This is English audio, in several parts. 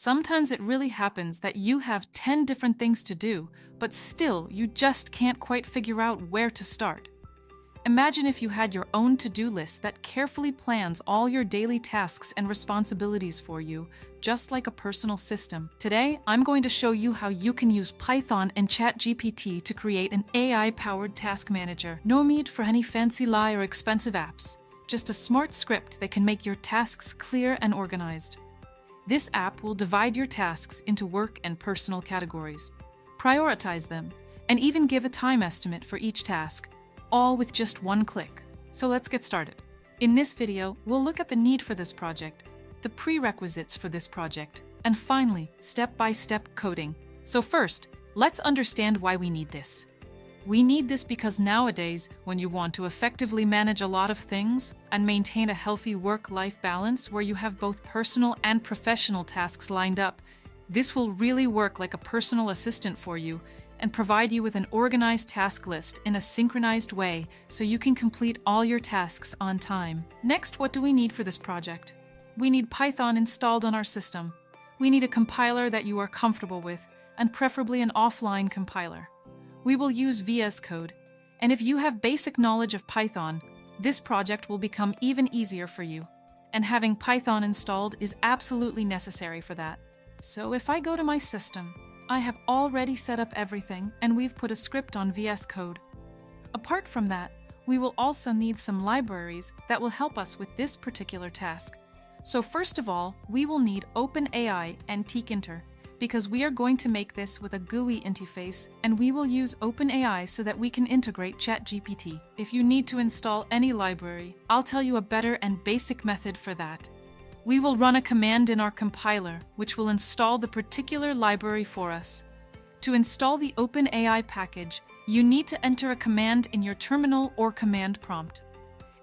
Sometimes it really happens that you have 10 different things to do, but still you just can't quite figure out where to start. Imagine if you had your own to-do list that carefully plans all your daily tasks and responsibilities for you, just like a personal system. Today, I'm going to show you how you can use Python and ChatGPT to create an AI-powered task manager. No need for any fancy lie or expensive apps. Just a smart script that can make your tasks clear and organized. This app will divide your tasks into work and personal categories, prioritize them, and even give a time estimate for each task, all with just one click. So let's get started. In this video, we'll look at the need for this project, the prerequisites for this project, and finally, step-by-step coding. So first, let's understand why we need this. We need this because nowadays, when you want to effectively manage a lot of things and maintain a healthy work-life balance where you have both personal and professional tasks lined up, this will really work like a personal assistant for you and provide you with an organized task list in a synchronized way so you can complete all your tasks on time. Next, what do we need for this project? We need Python installed on our system. We need a compiler that you are comfortable with, and preferably an offline compiler. We will use VS Code, and if you have basic knowledge of Python, this project will become even easier for you, and having Python installed is absolutely necessary for that. So if I go to my system, I have already set up everything and we've put a script on VS Code. Apart from that, we will also need some libraries that will help us with this particular task. So first of all, we will need OpenAI and Tkinter, because we are going to make this with a GUI interface, and we will use OpenAI so that we can integrate ChatGPT. If you need to install any library, I'll tell you a better and basic method for that. We will run a command in our compiler, which will install the particular library for us. To install the OpenAI package, you need to enter a command in your terminal or command prompt.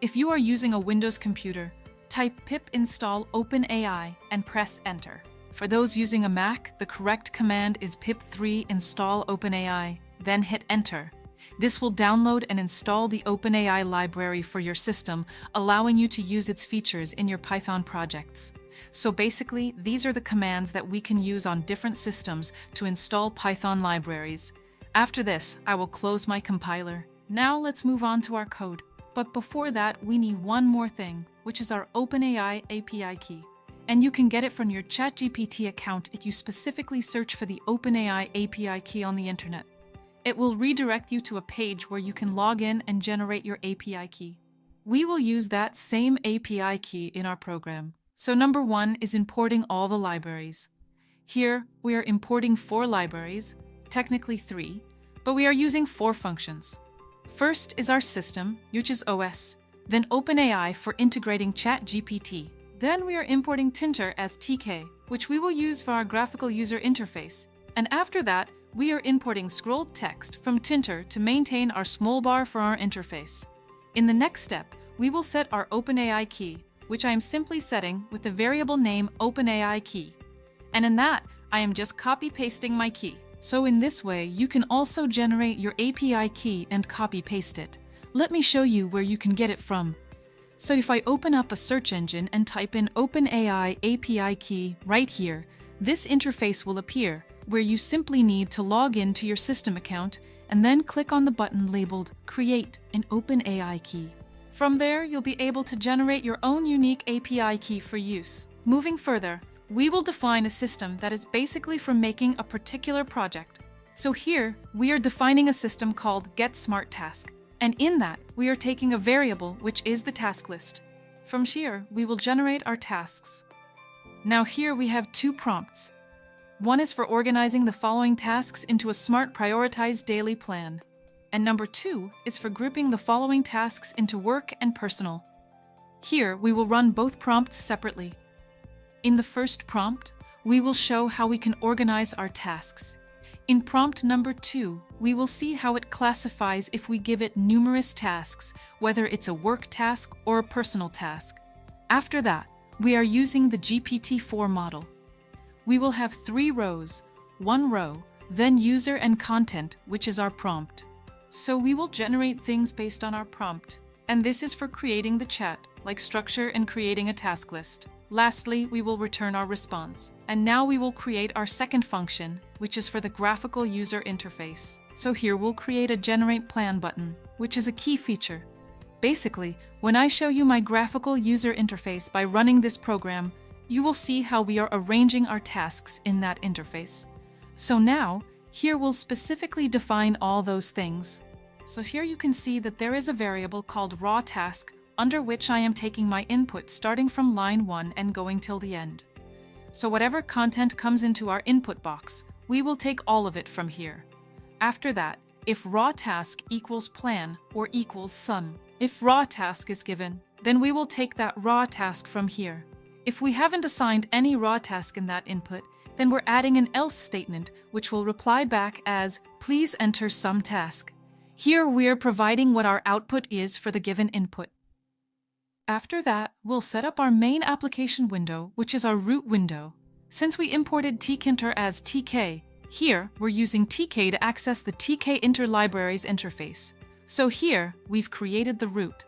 If you are using a Windows computer, type pip install OpenAI and press enter. For those using a Mac, the correct command is pip3 install OpenAI, then hit enter. This will download and install the OpenAI library for your system, allowing you to use its features in your Python projects. So basically, these are the commands that we can use on different systems to install Python libraries. After this, I will close my compiler. Now let's move on to our code. But before that, we need one more thing, which is our OpenAI API key. And you can get it from your ChatGPT account if you specifically search for the OpenAI API key on the internet. It will redirect you to a page where you can log in and generate your API key. We will use that same API key in our program. So number one is importing all the libraries. Here, we are importing 4 libraries, technically 3, but we are using 4 functions. First is our system, which is OS, then OpenAI for integrating ChatGPT. Then we are importing Tkinter as TK, which we will use for our graphical user interface. And after that, we are importing scrolledtext from Tkinter to maintain our small bar for our interface. In the next step, we will set our OpenAI key, which I am simply setting with the variable name OpenAI key. And in that, I am just copy-pasting my key. So in this way, you can also generate your API key and copy-paste it. Let me show you where you can get it from. So if I open up a search engine and type in OpenAI API key right here, this interface will appear, where you simply need to log in to your system account and then click on the button labeled Create an OpenAI key. From there, you'll be able to generate your own unique API key for use. Moving further, we will define a system that is basically for making a particular project. So here, we are defining a system called getSmartTask. And in that, we are taking a variable, which is the task list. From here, we will generate our tasks. Now here we have 2 prompts. One is for organizing the following tasks into a smart prioritized daily plan. And number 2 is for grouping the following tasks into work and personal. Here, we will run both prompts separately. In the first prompt, we will show how we can organize our tasks. In prompt number 2, we will see how it classifies if we give it numerous tasks, whether it's a work task or a personal task. After that, we are using the GPT-4 model. We will have 3 rows, 1 row, then user and content, which is our prompt. So we will generate things based on our prompt, and this is for creating the chat, like structure and creating a task list. Lastly, we will return our response. And now we will create our second function, which is for the graphical user interface. So here we'll create a Generate Plan button, which is a key feature. Basically, when I show you my graphical user interface by running this program, you will see how we are arranging our tasks in that interface. So now, here we'll specifically define all those things. So here you can see that there is a variable called raw task under which I am taking my input starting from line 1 and going till the end. So whatever content comes into our input box, we will take all of it from here. After that, if raw task equals plan or equals sum, if raw task is given, then we will take that raw task from here. If we haven't assigned any raw task in that input, then we're adding an else statement which will reply back as please enter some task. Here we're providing what our output is for the given input. After that, we'll set up our main application window, which is our root window. Since we imported Tkinter as TK, here we're using TK to access the Tkinter libraries interface. So here, we've created the root.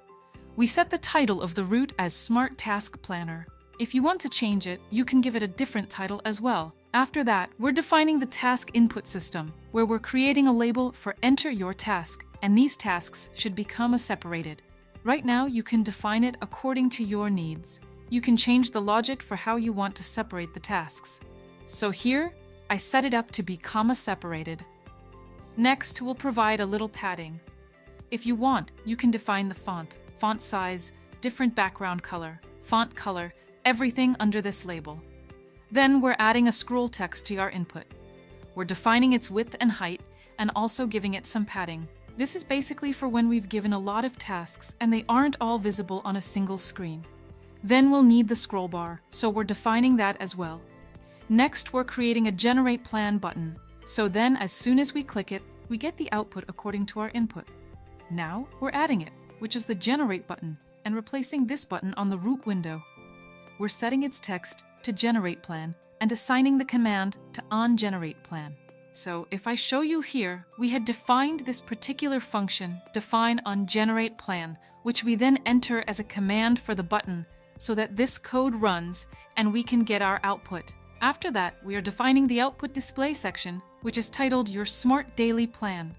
We set the title of the root as Smart Task Planner. If you want to change it, you can give it a different title as well. After that, we're defining the task input system, where we're creating a label for Enter Your Task, and these tasks should be comma-separated. Right now, you can define it according to your needs. You can change the logic for how you want to separate the tasks. So here, I set it up to be comma-separated. Next, we'll provide a little padding. If you want, you can define the font size, different background color, font color, everything under this label. Then we're adding a scroll text to our input. We're defining its width and height, and also giving it some padding. This is basically for when we've given a lot of tasks and they aren't all visible on a single screen. Then we'll need the scroll bar, so we're defining that as well. Next, we're creating a Generate Plan button. So then, as soon as we click it, we get the output according to our input. Now, we're adding it, which is the Generate button, and replacing this button on the root window. We're setting its text to Generate Plan and assigning the command to onGenerate Plan. So if I show you here, we had defined this particular function, define onGenerate Plan, which we then enter as a command for the button so that this code runs and we can get our output. After that, we are defining the output display section, which is titled Your Smart Daily Plan.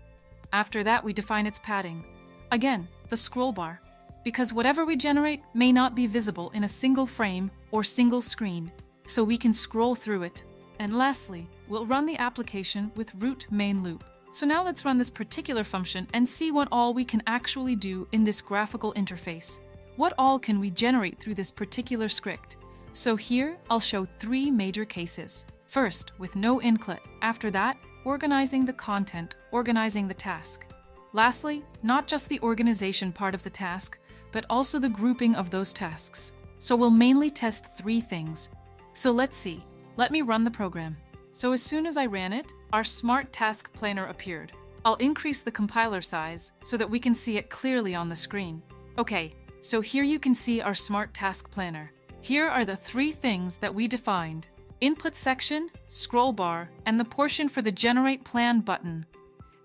After that, we define its padding. Again, the scroll bar, because whatever we generate may not be visible in a single frame or single screen, so we can scroll through it. And lastly, we'll run the application with root main loop. So now let's run this particular function and see what all we can actually do in this graphical interface. What all can we generate through this particular script? So here, I'll show 3 major cases. First, with no inclut. After that, organizing the content, organizing the task. Lastly, not just the organization part of the task, but also the grouping of those tasks. So we'll mainly test 3 things. So let's see. Let me run the program. So as soon as I ran it, our Smart Task Planner appeared. I'll increase the compiler size so that we can see it clearly on the screen. Okay, so here you can see our Smart Task Planner. Here are the 3 things that we defined: input section, scroll bar, and the portion for the Generate Plan button.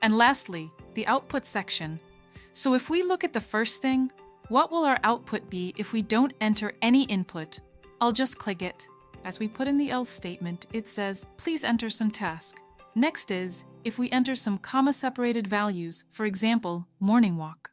And lastly, the output section. So if we look at the first thing, what will our output be if we don't enter any input? I'll just click it. As we put in the else statement, it says, please enter some task. Next is, if we enter some comma-separated values, for example, morning walk.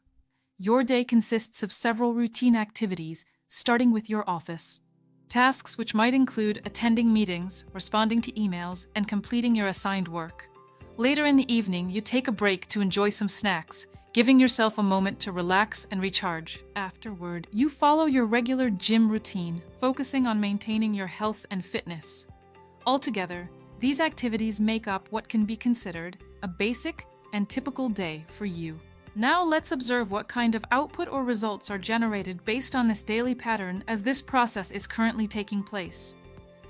Your day consists of several routine activities, starting with your office. Tasks which might include attending meetings, responding to emails, and completing your assigned work. Later in the evening, you take a break to enjoy some snacks, giving yourself a moment to relax and recharge. Afterward, you follow your regular gym routine, focusing on maintaining your health and fitness. Altogether, these activities make up what can be considered a basic and typical day for you. Now let's observe what kind of output or results are generated based on this daily pattern as this process is currently taking place.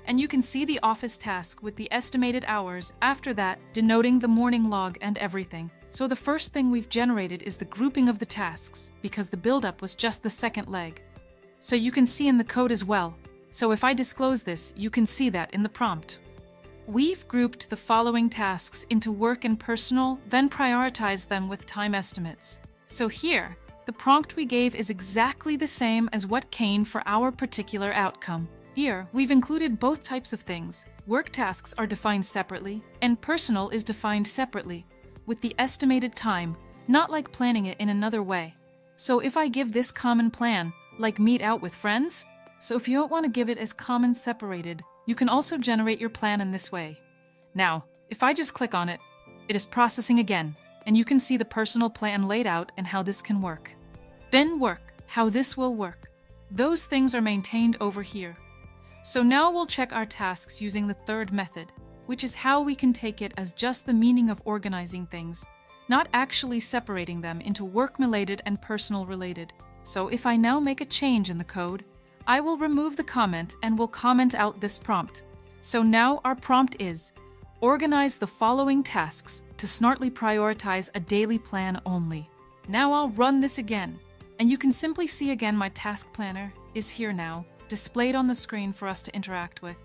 And you can see the office task with the estimated hours after that, denoting the morning log and everything. So the first thing we've generated is the grouping of the tasks, because the buildup was just the second leg. So you can see in the code as well. So if I disclose this, you can see that in the prompt. We've grouped the following tasks into work and personal, then prioritized them with time estimates. So here, the prompt we gave is exactly the same as what came for our particular outcome. Here, we've included both types of things. Work tasks are defined separately, and personal is defined separately, with the estimated time, not like planning it in another way. So if I give this common plan, like meet out with friends, so if you don't want to give it as common separated, you can also generate your plan in this way. Now, if I just click on it, it is processing again, and you can see the personal plan laid out and how this can work. Then work, how this will work. Those things are maintained over here. So now we'll check our tasks using the third method, which is how we can take it as just the meaning of organizing things, not actually separating them into work-related and personal-related. So if I now make a change in the code, I will remove the comment and will comment out this prompt. So now our prompt is, organize the following tasks to smartly prioritize a daily plan only. Now I'll run this again, and you can simply see again my task planner is here now, displayed on the screen for us to interact with.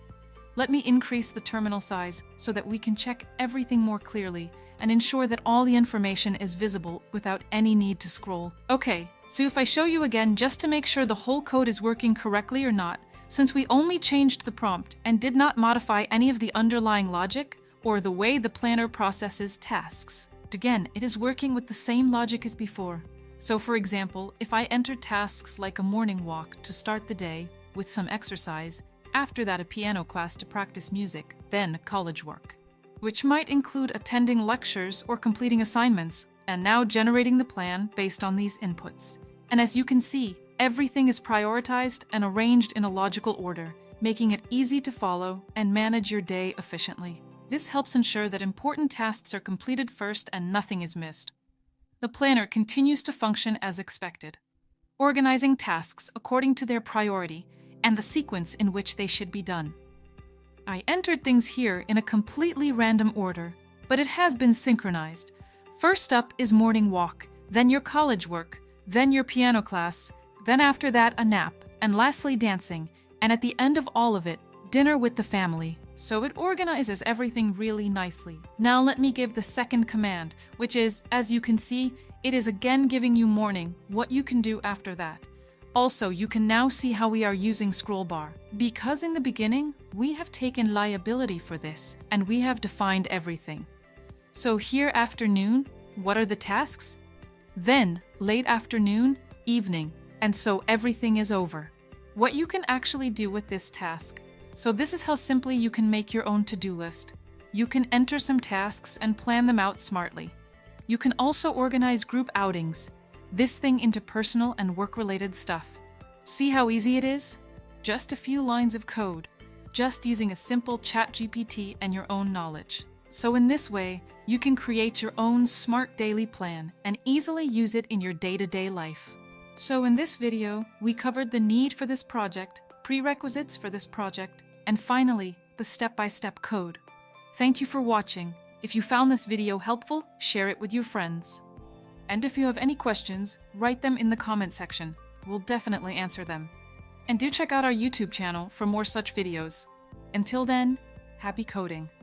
Let me increase the terminal size so that we can check everything more clearly and ensure that all the information is visible without any need to scroll. Okay, so if I show you again just to make sure the whole code is working correctly or not, since we only changed the prompt and did not modify any of the underlying logic or the way the planner processes tasks. Again, it is working with the same logic as before. So for example, if I enter tasks like a morning walk to start the day with some exercise, after that a piano class to practice music, then college work, which might include attending lectures or completing assignments, and now generating the plan based on these inputs. And as you can see, everything is prioritized and arranged in a logical order, making it easy to follow and manage your day efficiently. This helps ensure that important tasks are completed first and nothing is missed. The planner continues to function as expected, organizing tasks according to their priority and the sequence in which they should be done. I entered things here in a completely random order, but it has been synchronized. First up is morning walk, then your college work, then your piano class, then after that a nap, and lastly dancing, and at the end of all of it, dinner with the family. So it organizes everything really nicely. Now let me give the second command, which is, as you can see, it is again giving you morning, what you can do after that. Also, you can now see how we are using scroll bar. Because in the beginning, we have taken liability for this, and we have defined everything. So here afternoon, what are the tasks? Then, late afternoon, evening, and so everything is over. What you can actually do with this task. So this is how simply you can make your own to-do list. You can enter some tasks and plan them out smartly. You can also organize group outings, this thing into personal and work-related stuff. See how easy it is? Just a few lines of code, just using a simple ChatGPT and your own knowledge. So in this way, you can create your own smart daily plan and easily use it in your day-to-day life. So in this video, we covered the need for this project, prerequisites for this project, and finally, the step-by-step code. Thank you for watching. If you found this video helpful, share it with your friends. And if you have any questions, write them in the comment section. We'll definitely answer them. And do check out our YouTube channel for more such videos. Until then, happy coding.